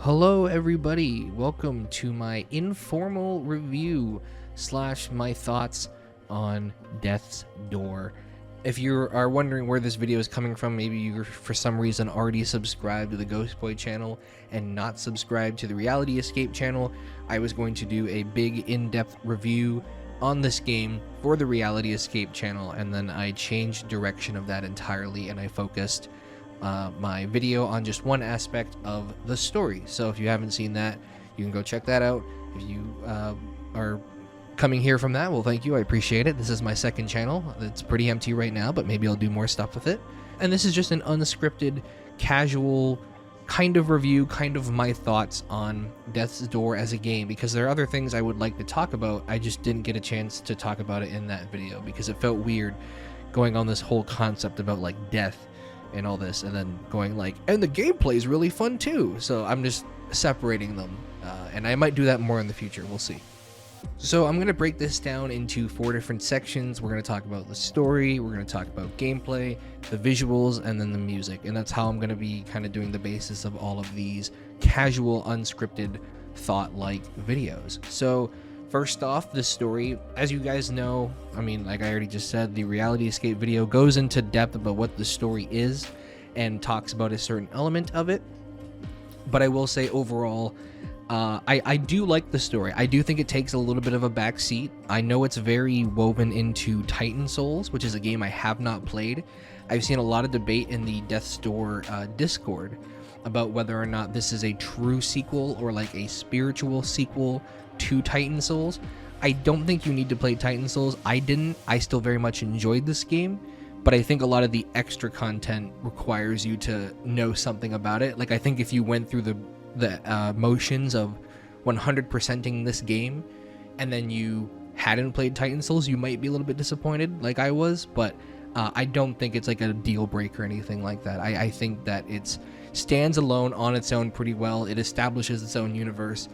Hello, everybody. Welcome to my informal review / my thoughts on Death's Door. If you are wondering where this video is coming from, maybe you're for some reason already subscribed to the Ghostboy channel and not subscribed to the Reality Escape channel, I was going to do a big in-depth review on this game for the Reality Escape channel, and then I changed direction of that entirely and I focused my video on just one aspect of the story. So if you haven't seen that, you can go check that out. If you are coming here from that, well, thank you, I appreciate it. This is my second channel. It's pretty empty right now, but maybe I'll do more stuff with it. And this is just an unscripted, casual kind of review, kind of my thoughts on Death's Door as a game, because there are other things I would like to talk about. I just didn't get a chance to talk about it in that video because it felt weird going on this whole concept about like death and all this, and then going like, and the gameplay is really fun too. So I'm just separating them, and I might do that more in the future. We'll see. So I'm going to break this down into 4 different sections. We're going to talk about the story, we're going to talk about gameplay, the visuals, and then the music. And that's how I'm going to be kind of doing the basis of all of these casual, unscripted, thought-like videos. So first off, the story, as you guys know, I mean, like I already just said, the Reality Escape video goes into depth about what the story is and talks about a certain element of it. But I will say overall, I do like the story. I do think it takes a little bit of a backseat. I know it's very woven into Titan Souls, which is a game I have not played. I've seen a lot of debate in the Death's Door Discord about whether or not this is a true sequel or like a spiritual sequel to Titan Souls. I don't think you need to play Titan Souls. I didn't. I still very much enjoyed this game, but I think a lot of the extra content requires you to know something about it. Like, I think if you went through the motions of 100%ing this game and then you hadn't played Titan Souls, you might be a little bit disappointed like I was, but I don't think it's like a deal breaker or anything like that. I think that it stands alone on its own pretty well. It establishes its own universe.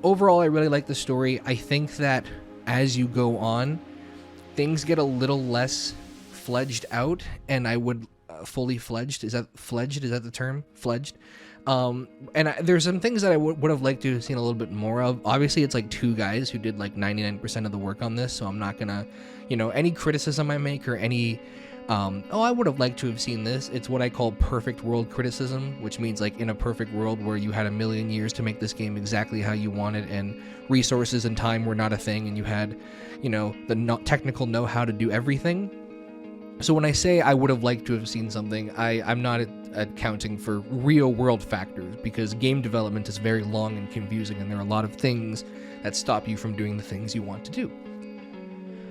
Overall, I really like the story. I think that as you go on, things get a little less fledged out, and I would fully fledged. Is that fledged? Is that the term? Fledged. There's some things that I would have liked to have seen a little bit more of. Obviously, it's like 2 guys who did like 99% of the work on this, so I'm not gonna, any criticism I make or any, I would have liked to have seen this. It's what I call perfect world criticism, which means like in a perfect world where you had a million years to make this game exactly how you wanted, and resources and time were not a thing, and you had, the technical know-how to do everything. So when I say I would have liked to have seen something, I'm not accounting for real world factors, because game development is very long and confusing, and there are a lot of things that stop you from doing the things you want to do.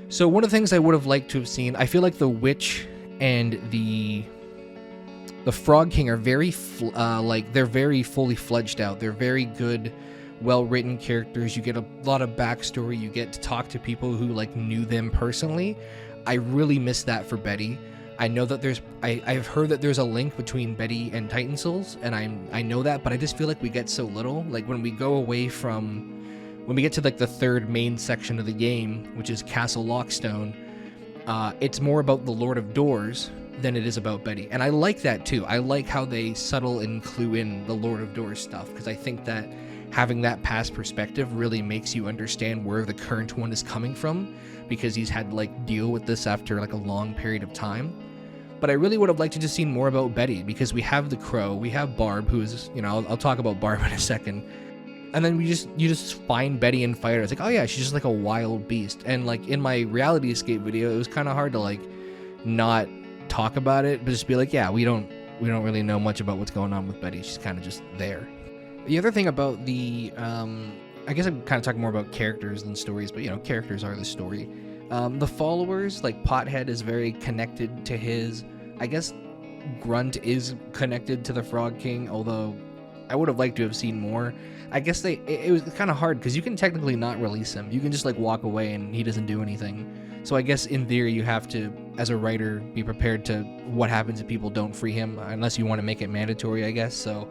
So one of the things I would have liked to have seen, I feel like the Witch and the Frog King are very they're very fully fledged out. They're very good, well-written characters. You get a lot of backstory. You get to talk to people who like knew them personally. I really miss that for Betty. I know that I've heard that there's a link between Betty and Titan Souls, and I know that, but I just feel like we get so little. Like when we get to like the 3rd main section of the game, which is Castle Lockstone, it's more about the Lord of Doors than it is about Betty. And I like that too. I like how they subtle and clue in the Lord of Doors stuff, because I think that having that past perspective really makes you understand where the current one is coming from, because he's had to like deal with this after like a long period of time. But I really would have liked to just seen more about Betty, because we have the Crow, we have Barb, who is, I'll talk about Barb in a second. And then you just find Betty and fight her. It's like, oh yeah, she's just like a wild beast. And like in my Reality Escape video, it was kind of hard to like not talk about it, but just be like, yeah, we don't really know much about what's going on with Betty. She's kind of just there. The other thing about the, I guess I'm kind of talking more about characters than stories, but characters are the story. The followers, like Pothead is very connected to his, I guess Grunt is connected to the Frog King, although I would have liked to have seen more. I guess it was kind of hard, because you can technically not release him. You can just like walk away and he doesn't do anything. So I guess in theory you have to, as a writer, be prepared to what happens if people don't free him, unless you want to make it mandatory, I guess. So,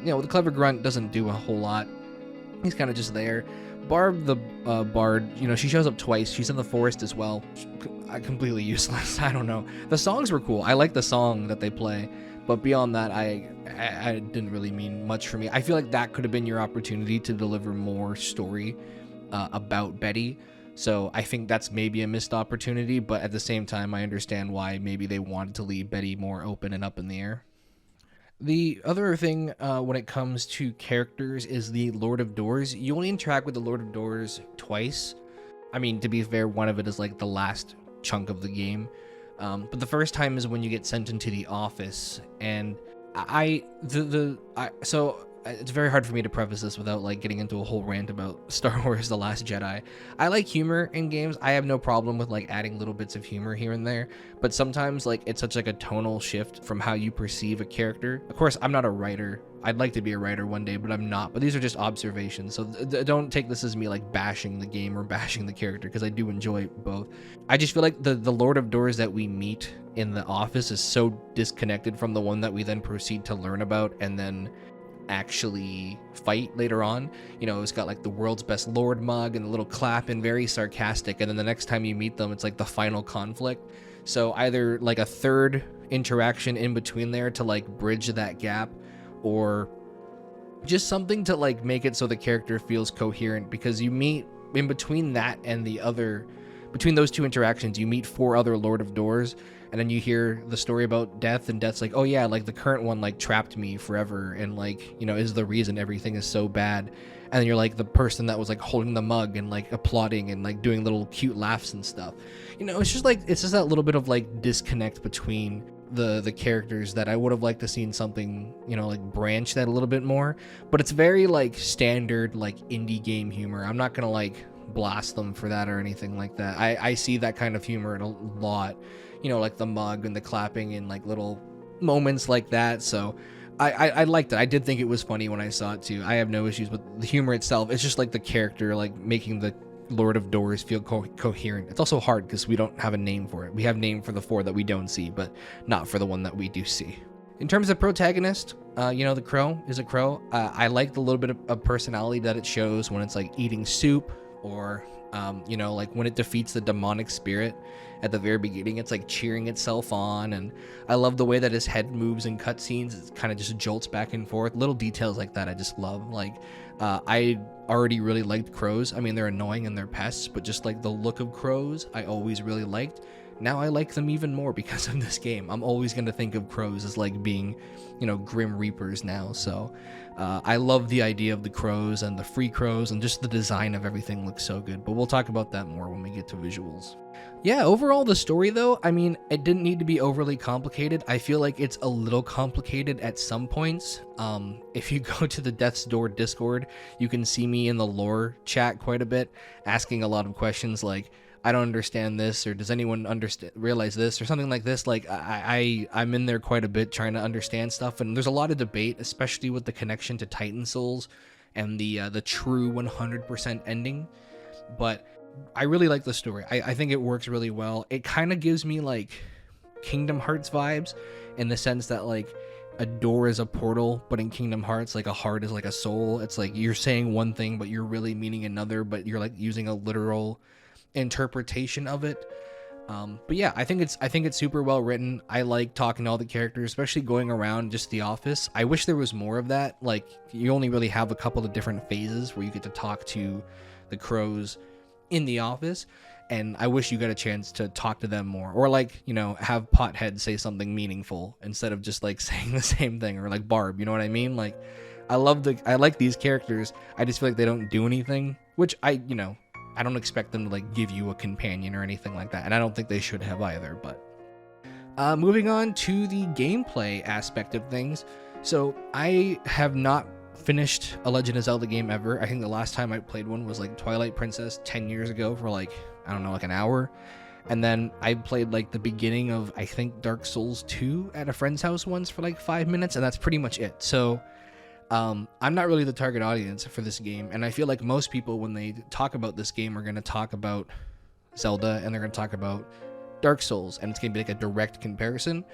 the clever Grunt doesn't do a whole lot. He's kind of just there. Barb the bard, she shows up twice. She's in the forest as well. Completely useless. I don't know. The songs were cool. I like the song that they play, But beyond that, I didn't really mean much for me. I feel like that could have been your opportunity to deliver more story about Betty. So I think that's maybe a missed opportunity, but at the same time, I understand why maybe they wanted to leave Betty more open and up in the air. The other thing when it comes to characters is the Lord of Doors. You only interact with the Lord of Doors twice. I mean, to be fair, one of it is like the last chunk of the game. But the first time is when you get sent into the office, and so it's very hard for me to preface this without like getting into a whole rant about Star Wars: The Last Jedi. I like humor in games. I have no problem with like adding little bits of humor here and there, but sometimes like it's such like a tonal shift from how you perceive a character. Of course, I'm not a writer. I'd like to be a writer one day, but I'm not. But these are just observations, so don't take this as me like bashing the game or bashing the character, because I do enjoy both. I just feel like the Lord of Doors that we meet in the office is so disconnected from the one that we then proceed to learn about and then actually fight later on. You know, it's got like the world's best Lord mug and a little clap and very sarcastic, and then the next time you meet them, it's like the final conflict. So either like a third interaction in between there to like bridge that gap, or just something to like make it so the character feels coherent, because you meet in between that and the other, between those two interactions, you meet 4 other Lord of Doors, and then you hear the story about Death, and Death's like, oh yeah, like the current one like trapped me forever and like, you know, is the reason everything is so bad. And then you're like the person that was like holding the mug and like applauding and like doing little cute laughs and stuff. You know, it's just that little bit of like disconnect between the characters that I would have liked to seen something, you know, like branch that a little bit more. But it's very like standard like indie game humor. I'm not gonna like blast them for that or anything like that. I see that kind of humor in a lot, you know, like the mug and the clapping and like little moments like that. So I liked it. I did think it was funny when I saw it too. I have no issues with the humor itself. It's just like the character like making the Lord of Doors feel coherent. It's also hard because we don't have a name for it. We have name for the 4 that we don't see, but not for the one that we do see. In terms of protagonist, you know, the crow is a crow. I like the little bit of personality that it shows when it's like eating soup, or you know, like when it defeats the demonic spirit at the very beginning, it's like cheering itself on. And I love the way that his head moves in cutscenes. It kind of just jolts back and forth. Little details like that I just love. Like I already really liked crows. I mean, they're annoying and they're pests, but just like the look of crows I always really liked. Now I like them even more because of this game. I'm always going to think of crows as like being, you know, grim reapers now. So I love the idea of the crows and the free crows, and just the design of everything looks so good. But we'll talk about that more when we get to visuals. Yeah, overall the story though, I mean, it didn't need to be overly complicated. I feel like it's a little complicated at some points. If you go to the Death's Door Discord, you can see me in the lore chat quite a bit, asking a lot of questions like, I don't understand this, or does anyone realize this, or something like this. Like I'm in there quite a bit trying to understand stuff, and there's a lot of debate, especially with the connection to Titan Souls and the true 100% ending. But I really like the story. I think it works really well. It kind of gives me like Kingdom Hearts vibes, in the sense that like a door is a portal, but in Kingdom Hearts, like a heart is like a soul. It's like you're saying one thing, but you're really meaning another, but you're like using a literal interpretation of it. But yeah, I think it's super well written. I like talking to all the characters, especially going around just the office. I wish there was more of that. Like, you only really have a couple of different phases where you get to talk to the crows in the office, and I wish you got a chance to talk to them more, or like, you know, have Pothead say something meaningful instead of just like saying the same thing, or like Barb, you know what I mean? Like, I like these characters. I just feel like they don't do anything, which I don't expect them to like give you a companion or anything like that, and I don't think they should have either. But moving on to the gameplay aspect of things. So I have not finished a Legend of Zelda game ever. I think the last time I played one was like Twilight Princess 10 years ago for like, I don't know, like an hour. And then I played like the beginning of, I think, Dark Souls 2 at a friend's house once for like 5 minutes, and that's pretty much it. So I'm not really the target audience for this game, and I feel like most people, when they talk about this game, are going to talk about Zelda, and they're going to talk about Dark Souls, and it's going to be like a direct comparison.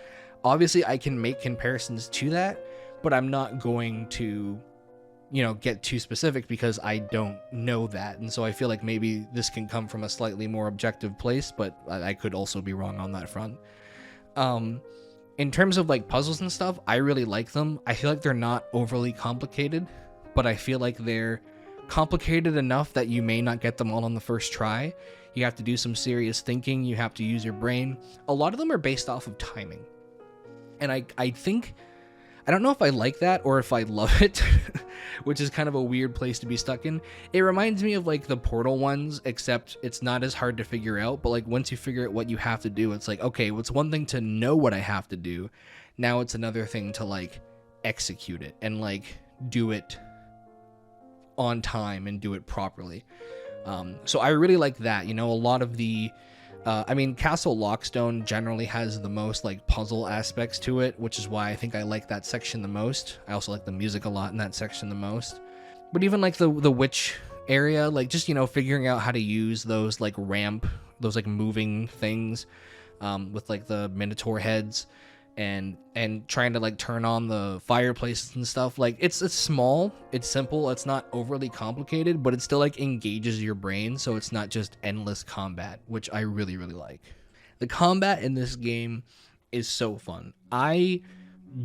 Obviously, I can make comparisons to that, but I'm not going to, you know, get too specific because I don't know that, and so I feel like maybe this can come from a slightly more objective place, but I could also be wrong on that front. in terms of like puzzles and stuff, I really like them. I feel like they're not overly complicated, but I feel like they're complicated enough that you may not get them all on the first try. You have to do some serious thinking. You have to use your brain. A lot of them are based off of timing. And I think, I don't know if I like that or if I love it, which is kind of a weird place to be stuck in. It reminds me of like the Portal ones, except it's not as hard to figure out. But like once you figure out what you have to do, it's like, okay, well, it's one thing to know what I have to do. Now it's another thing to like execute it and like do it on time and do it properly. So I really like that. You know, a lot of the I mean, Castle Lockstone generally has the most like puzzle aspects to it, which is why I think I like that section the most. I also like the music a lot in that section the most. But even like the witch area, like just, you know, figuring out how to use those like ramp, those like moving things with like the Minotaur heads and trying to like turn on the fireplaces and stuff. Like it's small, it's simple, it's not overly complicated, but it still like engages your brain, so it's not just endless combat, which I really like. The combat in this game is so fun. I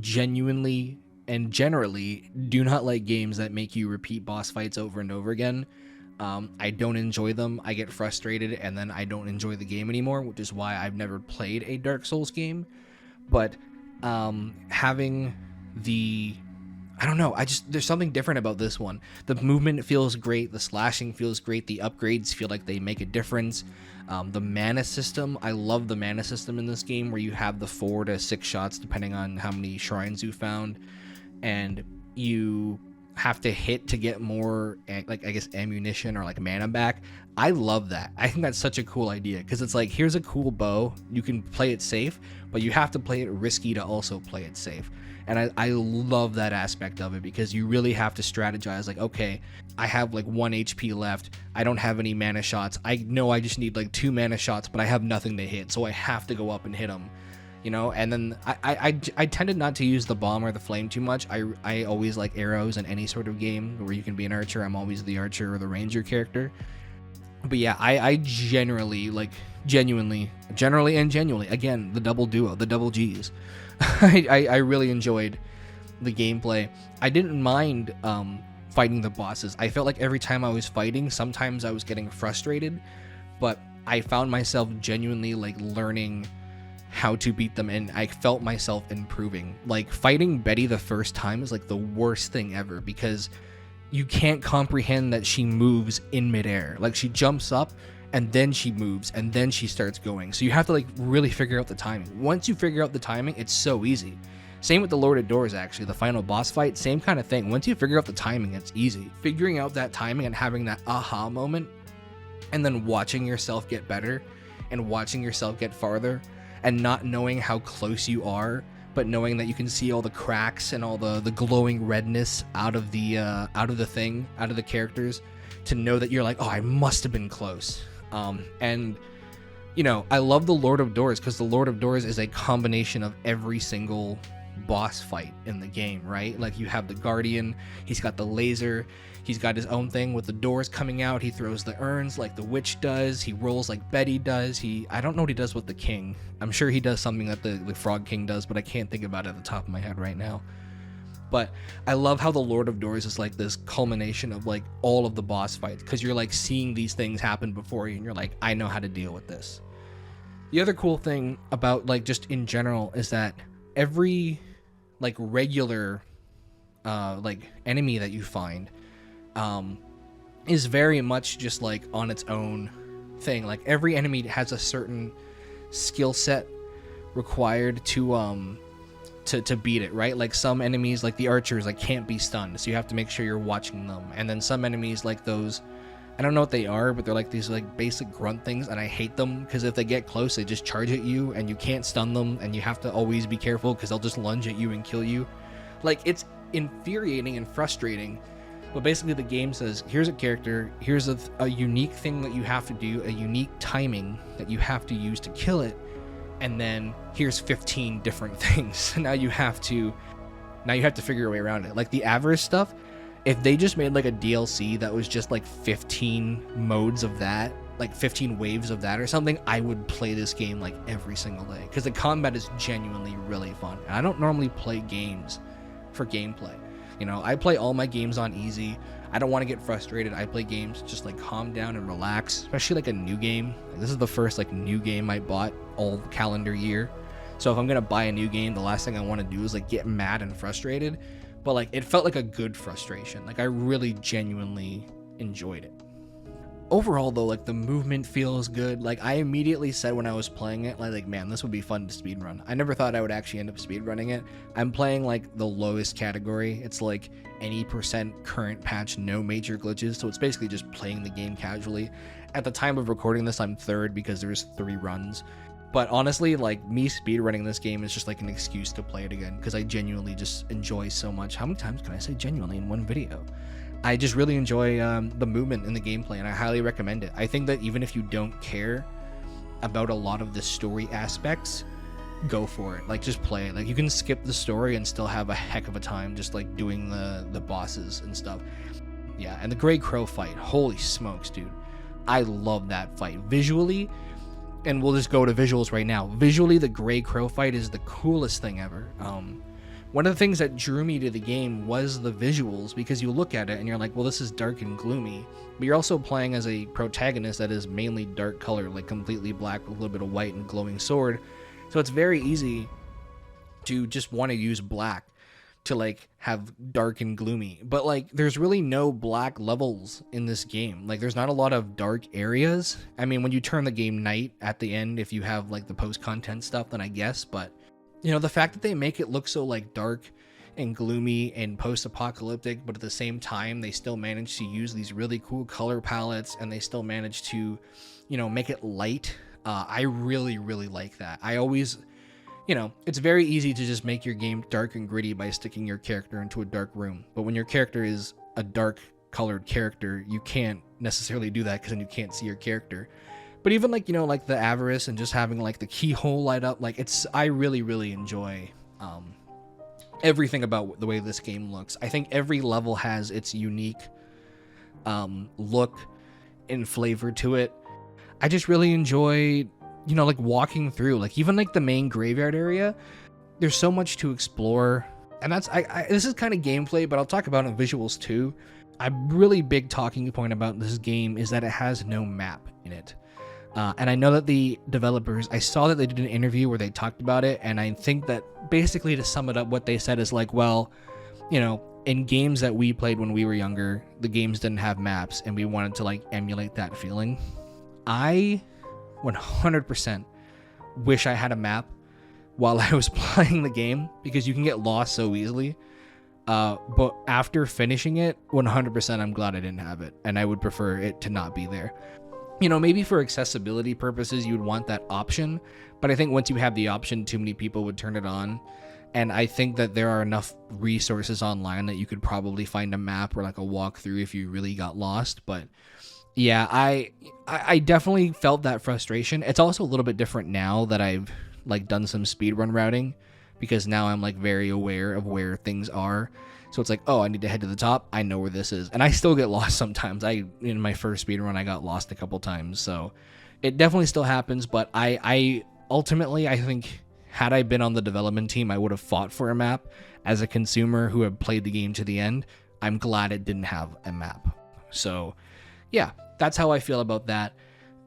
genuinely and generally do not like games that make you repeat boss fights over and over again. I don't enjoy them. I get frustrated and then I don't enjoy the game anymore, which is why I've never played a Dark Souls game. But having the, I don't know, there's something different about this one. The movement feels great, the slashing feels great, the upgrades feel like they make a difference. The mana system, I love the mana system in this game, where you have the 4 to 6 shots depending on how many shrines you found, and you have to hit to get more, like, I guess, ammunition or like mana back. I love that. I think that's such a cool idea, because it's like, here's a cool bow, you can play it safe, but you have to play it risky to also play it safe. And I love that aspect of it, because you really have to strategize, like, okay, I have like 1 HP left, I don't have any mana shots, I know I just need like 2 mana shots, but I have nothing to hit, so I have to go up and hit them. You know, and then I tended not to use the bomb or the flame too much. I always like arrows in any sort of game where you can be an archer. I'm always the archer or the ranger character. But yeah, I generally and genuinely, again, the double duo, the double G's. I really enjoyed the gameplay. I didn't mind fighting the bosses. I felt like every time I was fighting, sometimes I was getting frustrated, but I found myself genuinely like learning how to beat them, and I felt myself improving. Like, fighting Betty the first time is like the worst thing ever, because you can't comprehend that she moves in midair. Like, she jumps up and then she moves and then she starts going, so you have to like really figure out the timing. Once you figure out the timing, it's so easy. Same with the Lord of Doors, actually, the final boss fight, same kind of thing. Once you figure out the timing, it's easy. Figuring out that timing and having that aha moment, and then watching yourself get better and watching yourself get farther, and not knowing how close you are, but knowing that you can see all the cracks and all the glowing redness out of the characters, to know that you're like, oh, I must have been close. And you know, I love the Lord of Doors, because the Lord of Doors is a combination of every single boss fight in the game, right? Like, you have the Guardian, he's got the laser, he's got his own thing with the doors coming out, he throws the urns like the witch does, he rolls like Betty does, I don't know what he does with the king. I'm sure he does something that the Frog King does, but I can't think about it at the top of my head right now. But I love how the Lord of Doors is like this culmination of like all of the boss fights, because you're like seeing these things happen before you, and you're like, I know how to deal with this. The other cool thing about like just in general is that every like regular like enemy that you find is very much just like on its own thing. Like, every enemy has a certain skill set required to beat it, right? Like, some enemies, like the archers, like can't be stunned, so you have to make sure you're watching them. And then some enemies, like those, I don't know what they are, but they're like these like basic grunt things, and I hate them, because if they get close, they just charge at you and you can't stun them, and you have to always be careful because they'll just lunge at you and kill you. Like, it's infuriating and frustrating. But basically the game says, here's a character, here's a unique thing that you have to do, a unique timing that you have to use to kill it, and then here's 15 different things. Now you have to figure your way around it. Like, the avarice stuff, if they just made like a DLC that was just like 15 modes of that, like 15 waves of that or something, I would play this game like every single day, because the combat is genuinely really fun. And I don't normally play games for gameplay. You know, I play all my games on easy. I don't want to get frustrated. I play games just like calm down and relax, especially like a new game. Like, this is the first like new game I bought all calendar year. So if I'm gonna buy a new game, the last thing I want to do is like get mad and frustrated. But like it felt like a good frustration. Like I really genuinely enjoyed it. Overall though, like the movement feels good. Like I immediately said when I was playing it, like man, this would be fun to speedrun. I never thought I would actually end up speedrunning it. I'm playing like the lowest category. It's like any % current patch, no major glitches. So it's basically just playing the game casually. At the time of recording this, I'm third because there's 3 runs. But honestly, like me speedrunning this game is just like an excuse to play it again, because I genuinely just enjoy so much. How many times can I say genuinely in one video? I just really enjoy the movement in the gameplay, and I highly recommend it. I think that even if you don't care about a lot of the story aspects, go for it. Like just play it. Like you can skip the story and still have a heck of a time just like doing the bosses and stuff. Yeah, and the Grey Crow fight, holy smokes, dude. I love that fight. Visually, and we'll just go to visuals right now. Visually, the Grey Crow fight is the coolest thing ever. One of the things that drew me to the game was the visuals, because you look at it and you're like, well, this is dark and gloomy, but you're also playing as a protagonist that is mainly dark colored, like completely black with a little bit of white and glowing sword. So it's very easy to just want to use black to like have dark and gloomy, but like there's really no black levels in this game. Like there's not a lot of dark areas. I mean, when you turn the game night at the end, if you have like the post content stuff, then I guess, but you know, the fact that they make it look so like dark and gloomy and post-apocalyptic, but at the same time they still manage to use these really cool color palettes, and they still manage to, you know, make it light. I really like that. I always, you know, it's very easy to just make your game dark and gritty by sticking your character into a dark room, but when your character is a dark colored character, you can't necessarily do that, because then you can't see your character. But even like, you know, like the avarice and just having like the keyhole light up, like I really enjoy everything about the way this game looks. I think every level has its unique look and flavor to it. I just really enjoy, you know, like walking through, like even like the main graveyard area. There's so much to explore, and that's this is kind of gameplay, but I'll talk about it in visuals too. A really big talking point about this game is that it has no map in it. And I know that the developers, I saw that they did an interview where they talked about it, and I think that basically, to sum it up, what they said is like, well, you know, in games that we played when we were younger, the games didn't have maps, and we wanted to like emulate that feeling. I 100% wish I had a map while I was playing the game, because you can get lost so easily. But after finishing it, 100% I'm glad I didn't have it, and I would prefer it to not be there. You know, maybe for accessibility purposes, you would want that option, but I think once you have the option, too many people would turn it on. And I think that there are enough resources online that you could probably find a map or like a walkthrough if you really got lost. But yeah, I definitely felt that frustration. It's also a little bit different now that I've like done some speedrun routing, because now I'm like very aware of where things are. So it's like, oh, I need to head to the top. I know where this is. And I still get lost sometimes. In my first speedrun, I got lost a couple times. So it definitely still happens. But I ultimately, I think, had I been on the development team, I would have fought for a map. As a consumer who had played the game to the end, I'm glad it didn't have a map. So yeah, that's how I feel about that.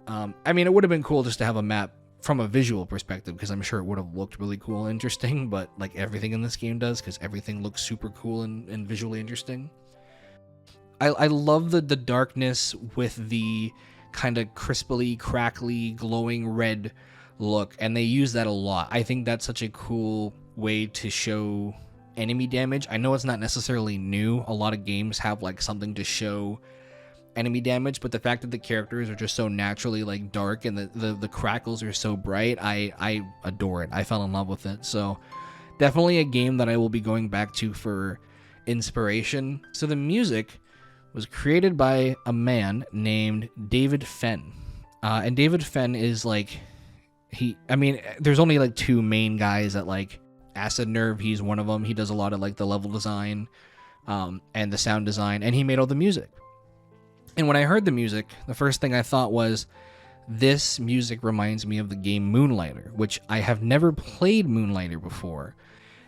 I mean, it would have been cool just to have a map from a visual perspective, because I'm sure it would have looked really cool and interesting, but like everything in this game does, because everything looks super cool and visually interesting. I love the darkness with the kind of crisply, crackly, glowing red look, and they use that a lot. I think that's such a cool way to show enemy damage. I know it's not necessarily new. A lot of games have like something to show enemy damage, but the fact that the characters are just so naturally like dark and the crackles are so bright, I adore it. I fell in love with it. So definitely a game that I will be going back to for inspiration. So the music was created by a man named David Fenn, and David Fenn is like, there's only like 2 main guys at like Asenathww. He's one of them. He does a lot of like the level design and the sound design, and he made all the music. And when I heard the music, the first thing I thought was, This music reminds me of the game Moonlighter, which I have never played Moonlighter before.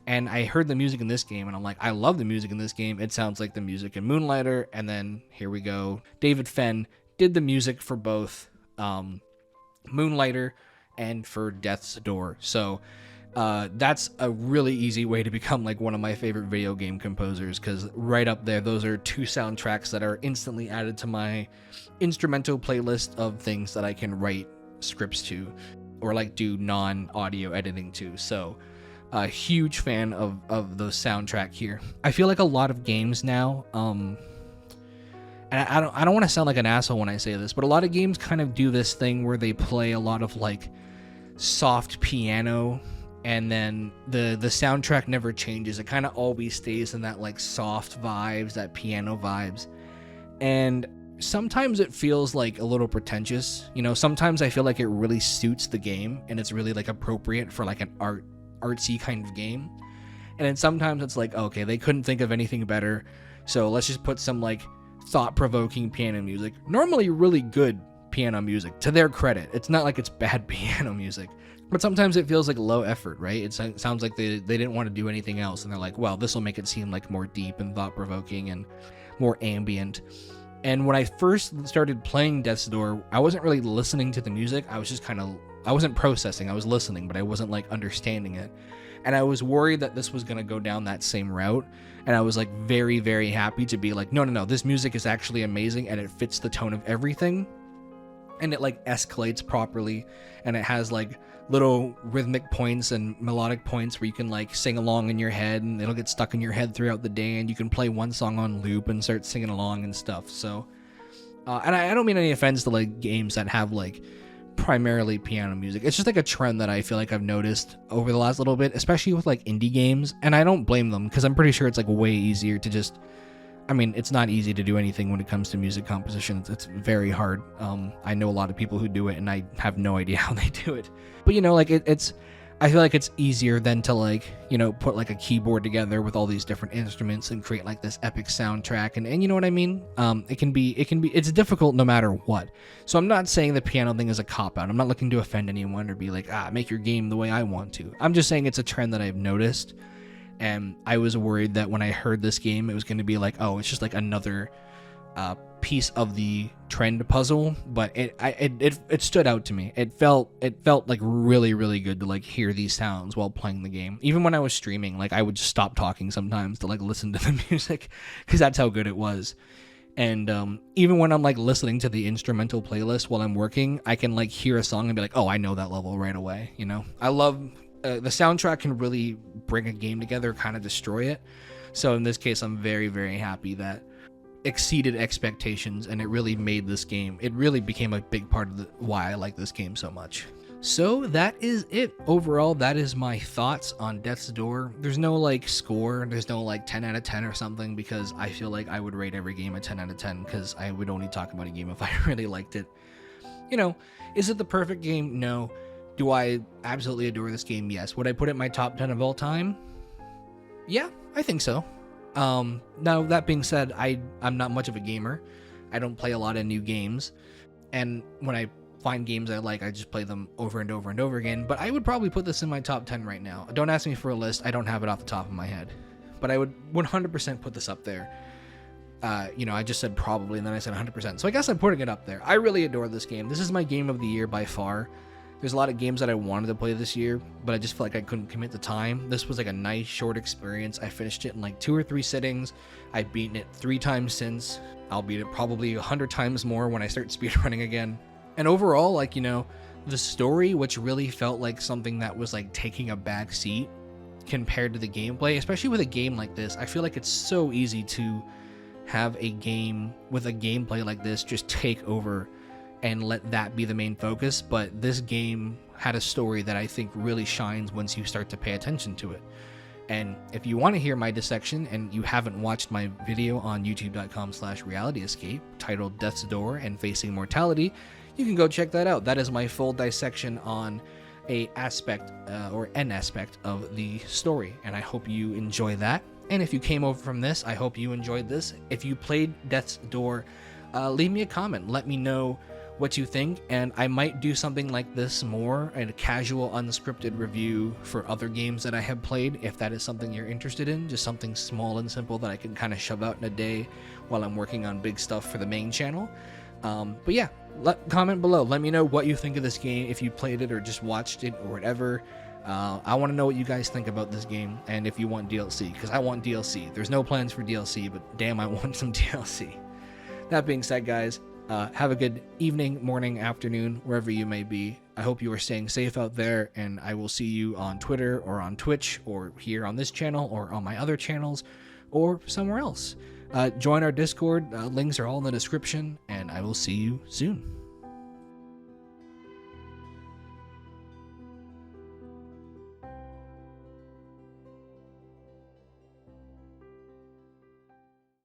And I heard the music in this game, and I'm like, I love the music in this game. It sounds like the music in Moonlighter. And then here we go. David Fenn did the music for both Moonlighter and for Death's Door. So that's a really easy way to become like one of my favorite video game composers, because right up there, those are two soundtracks that are instantly added to my instrumental playlist of things that I can write scripts to or like do non-audio editing to. So a huge fan of the soundtrack here. I feel like a lot of games now, and I don't want to sound like an asshole when I say this, but a lot of games kind of do this thing where they play a lot of like soft piano, and then the soundtrack never changes. It kind of always stays in that like soft vibes, that piano vibes. And sometimes it feels like a little pretentious. You know, sometimes I feel like it really suits the game and it's really like appropriate for like an artsy kind of game. And then sometimes it's like, okay, they couldn't think of anything better, so let's just put some like thought-provoking piano music. Normally really good piano music, to their credit. It's not like it's bad piano music, but sometimes it feels like low effort, right? It sounds like they didn't want to do anything else, and they're like, well, this will make it seem like more deep and thought-provoking and more ambient. And when I first started playing Death's Door, I wasn't really listening to the music. I was just I wasn't processing. I was listening, but I wasn't like understanding it. And I was worried that this was going to go down that same route. And I was like very, very happy to be like, no, this music is actually amazing and it fits the tone of everything. And it like escalates properly, and it has like little rhythmic points and melodic points where you can like sing along in your head, and it'll get stuck in your head throughout the day, and you can play one song on loop and start singing along and stuff. So, and I don't mean any offense to like games that have like primarily piano music. It's just like a trend that I feel like I've noticed over the last little bit, especially with like indie games. And I don't blame them, because I'm pretty sure it's like way easier to just, I mean, it's not easy to do anything when it comes to music composition. It's very hard. I know a lot of people who do it, and I have no idea how they do it. But, you know, like it's, I feel like it's easier than to like, you know, put like a keyboard together with all these different instruments and create like this epic soundtrack. And you know what I mean? It's difficult no matter what. So I'm not saying the piano thing is a cop-out. I'm not looking to offend anyone or be like, make your game the way I want to. I'm just saying it's a trend that I've noticed. And I was worried that when I heard this game, it was going to be like, oh, it's just like another piece of the trend puzzle. But it stood out to me. It felt like really, really good to like hear these sounds while playing the game. Even when I was streaming, like I would just stop talking sometimes to like listen to the music, because that's how good it was. And even when I'm like listening to the instrumental playlist while I'm working, I can like hear a song and be like, oh, I know that level right away. You know, I love the soundtrack can really bring a game together, kind of destroy it. So in this case, I'm very, very happy that exceeded expectations, and it really made this game. It really became a big part of why I like this game so much. So that is it. Overall, that is my thoughts on Death's Door. There's no like score. There's no like 10 out of 10 or something, because I feel like I would rate every game a 10 out of 10, because I would only talk about a game if I really liked it. You know, is it the perfect game? No. Do I absolutely adore this game? Yes. Would I put it in my top 10 of all time? Yeah, I think so. Now, that being said, I'm not much of a gamer. I don't play a lot of new games. And when I find games I like, I just play them over and over and over again. But I would probably put this in my top 10 right now. Don't ask me for a list. I don't have it off the top of my head. But I would 100% put this up there. You know, I just said probably, and then I said 100%. So I guess I'm putting it up there. I really adore this game. This is my game of the year by far. There's a lot of games that I wanted to play this year, but I just felt like I couldn't commit the time. This was like a nice short experience. I finished it in like 2 or 3 sittings. I've beaten it 3 times since. I'll beat it probably 100 times more when I start speedrunning again. And overall, like, you know, the story, which really felt like something that was like taking a back seat compared to the gameplay, especially with a game like this. I feel like it's so easy to have a game with a gameplay like this just take over and let that be the main focus. But this game had a story that I think really shines once you start to pay attention to it. And if you want to hear my dissection and you haven't watched my video on youtube.com/realityescape titled Death's Door and Facing Mortality, you can go check that out. That is my full dissection on an aspect of the story, and I hope you enjoy that. And if you came over from this, I hope you enjoyed this. If you played Death's Door, leave me a comment. Let me know what you think, and I might do something like this more, a casual unscripted review for other games that I have played, if that is something you're interested in, just something small and simple that I can kind of shove out in a day while I'm working on big stuff for the main channel. But yeah, comment below, let me know what you think of this game, if you played it or just watched it or whatever. I want to know what you guys think about this game, and if you want DLC, because I want DLC. There's no plans for DLC, but damn, I want some DLC. That being said, guys, have a good evening, morning, afternoon, wherever you may be. I hope you are staying safe out there, and I will see you on Twitter or on Twitch or here on this channel or on my other channels or somewhere else. Join our Discord. Links are all in the description, and I will see you soon.